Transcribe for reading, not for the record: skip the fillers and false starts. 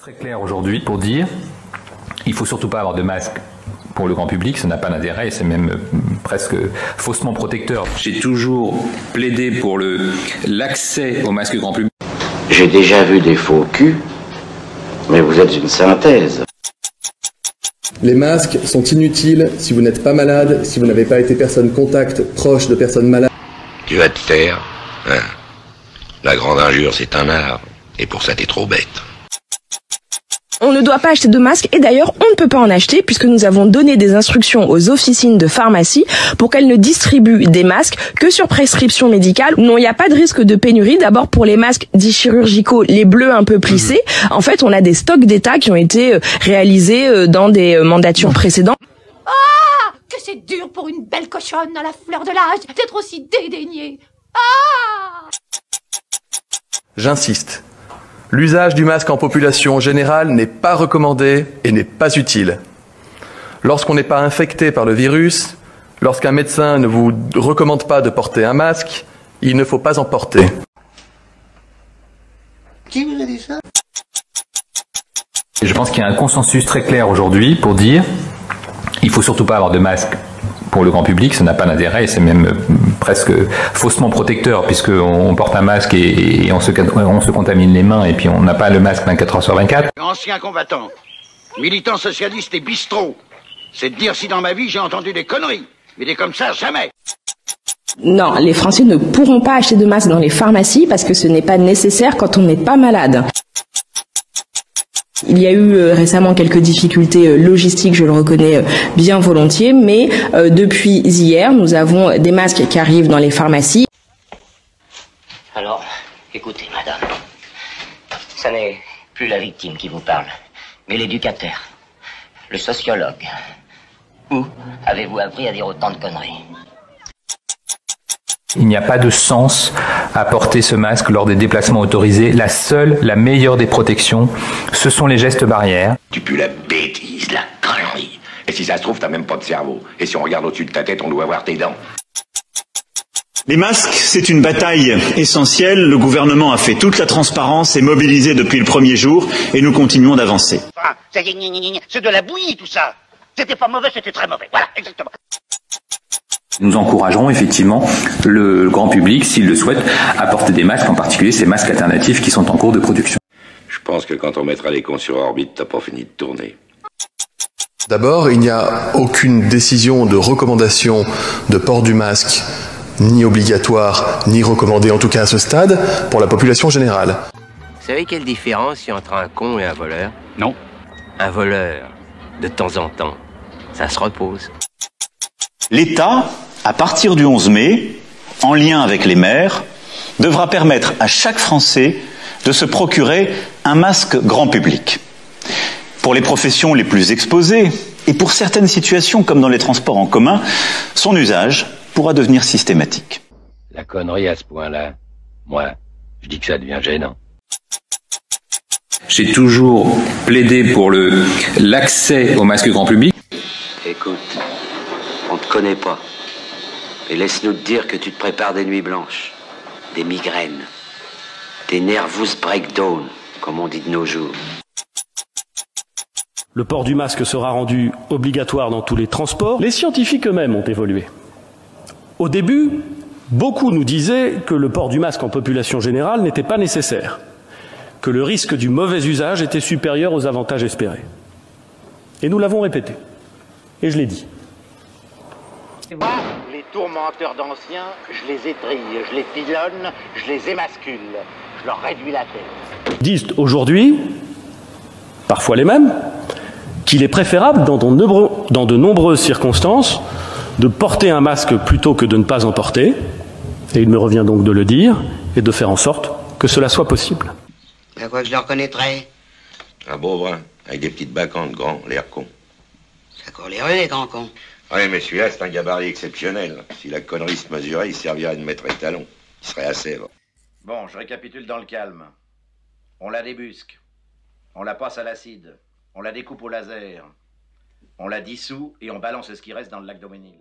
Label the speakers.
Speaker 1: Très clair aujourd'hui pour dire il faut surtout pas avoir de masque pour le grand public, ça n'a pas d'intérêt et c'est même presque faussement protecteur. J'ai toujours plaidé pour l'accès au masque grand public.
Speaker 2: J'ai déjà vu des faux culs, mais vous êtes une synthèse.
Speaker 3: Les masques sont inutiles si vous n'êtes pas malade, si vous n'avez pas été personne contact proche de personnes malades.
Speaker 2: Tu vas te taire, hein. La grande injure, c'est un art, et pour ça t'es trop bête.
Speaker 4: On ne doit pas acheter de masques et d'ailleurs on ne peut pas en acheter puisque nous avons donné des instructions aux officines de pharmacie pour qu'elles ne distribuent des masques que sur prescription médicale. Non, il n'y a pas de risque de pénurie. D'abord pour les masques dits chirurgicaux, les bleus un peu plissés. En fait, on a des stocks d'État qui ont été réalisés dans des mandatures précédentes.
Speaker 5: Ah, que c'est dur pour une belle cochonne à la fleur de l'âge d'être aussi dédaignée. Ah!
Speaker 3: J'insiste. L'usage du masque en population générale n'est pas recommandé et n'est pas utile. Lorsqu'on n'est pas infecté par le virus, lorsqu'un médecin ne vous recommande pas de porter un masque, il ne faut pas en porter.
Speaker 6: Qui vous a dit ça?
Speaker 1: Je pense qu'il y a un consensus très clair aujourd'hui pour dire il faut surtout pas avoir de masque pour le grand public, ça n'a pas d'intérêt et c'est même presque faussement protecteur puisqu'on porte un masque et on se contamine les mains et puis on n'a pas le masque 24 heures sur 24.
Speaker 6: Ancien combattant, militant socialiste et bistrot. C'est de dire si dans ma vie j'ai entendu des conneries. Mais des comme ça, jamais.
Speaker 4: Non, les Français ne pourront pas acheter de masques dans les pharmacies parce que ce n'est pas nécessaire quand on n'est pas malade. Il y a eu récemment quelques difficultés logistiques, je le reconnais bien volontiers, mais depuis hier, nous avons des masques qui arrivent dans les pharmacies.
Speaker 7: Alors, écoutez, madame, ça n'est plus la victime qui vous parle, mais l'éducateur, le sociologue. Où avez-vous appris à dire autant de conneries?
Speaker 1: Il n'y a pas de sens à porter ce masque lors des déplacements autorisés. La meilleure des protections, ce sont les gestes barrières.
Speaker 6: Tu pues la bêtise, la connerie. Et si ça se trouve, t'as même pas de cerveau. Et si on regarde au-dessus de ta tête, on doit voir tes dents.
Speaker 8: Les masques, c'est une bataille essentielle. Le gouvernement a fait toute la transparence et mobilisé depuis le premier jour et nous continuons d'avancer.
Speaker 6: Ah, c'est de la bouillie tout ça. C'était pas mauvais, c'était très mauvais. Voilà, exactement.
Speaker 1: Nous encouragerons effectivement le grand public, s'il le souhaite, à porter des masques, en particulier ces masques alternatifs qui sont en cours de production.
Speaker 2: Je pense que quand on mettra les cons sur orbite, t'as pas fini de tourner.
Speaker 3: D'abord, il n'y a aucune décision de recommandation de port du masque, ni obligatoire, ni recommandé, en tout cas à ce stade, pour la population générale.
Speaker 7: Vous savez quelle différence il y a entre un con et un voleur?
Speaker 9: Non.
Speaker 7: Un voleur, de temps en temps, ça se repose.
Speaker 8: L'État, à partir du 11 mai, en lien avec les maires, devra permettre à chaque Français de se procurer un masque grand public. Pour les professions les plus exposées, et pour certaines situations comme dans les transports en commun, son usage pourra devenir systématique.
Speaker 2: La connerie à ce point-là, moi, je dis que ça devient gênant.
Speaker 1: J'ai toujours plaidé pour l'accès au masque grand public.
Speaker 2: Écoute, on te connaît pas. Et laisse-nous te dire que tu te prépares des nuits blanches, des migraines, des nervous breakdown, comme on dit de nos jours.
Speaker 10: Le port du masque sera rendu obligatoire dans tous les transports. Les scientifiques eux-mêmes ont évolué. Au début, beaucoup nous disaient que le port du masque en population générale n'était pas nécessaire, que le risque du mauvais usage était supérieur aux avantages espérés. Et nous l'avons répété. Et je l'ai dit.
Speaker 6: Les tourmenteurs d'anciens, je les étrille, je les pilonne, je les émascule, je leur réduis la tête.
Speaker 10: Disent aujourd'hui, parfois les mêmes, qu'il est préférable dans de nombreuses circonstances de porter un masque plutôt que de ne pas en porter, et il me revient donc de le dire, et de faire en sorte que cela soit possible.
Speaker 6: À quoi je le reconnaîtrais?
Speaker 2: Un beau brun, avec des petites bacantes, grand, l'air con.
Speaker 6: Ça court les rues, les grands cons.
Speaker 2: Oui, mais celui-là, c'est un gabarit exceptionnel. Si la connerie se mesurait, il servirait de maître étalon. Il serait à Sèvres.
Speaker 6: Bon, je récapitule dans le calme. On la débusque. On la passe à l'acide. On la découpe au laser. On la dissout et on balance ce qui reste dans le lac Daumesnil.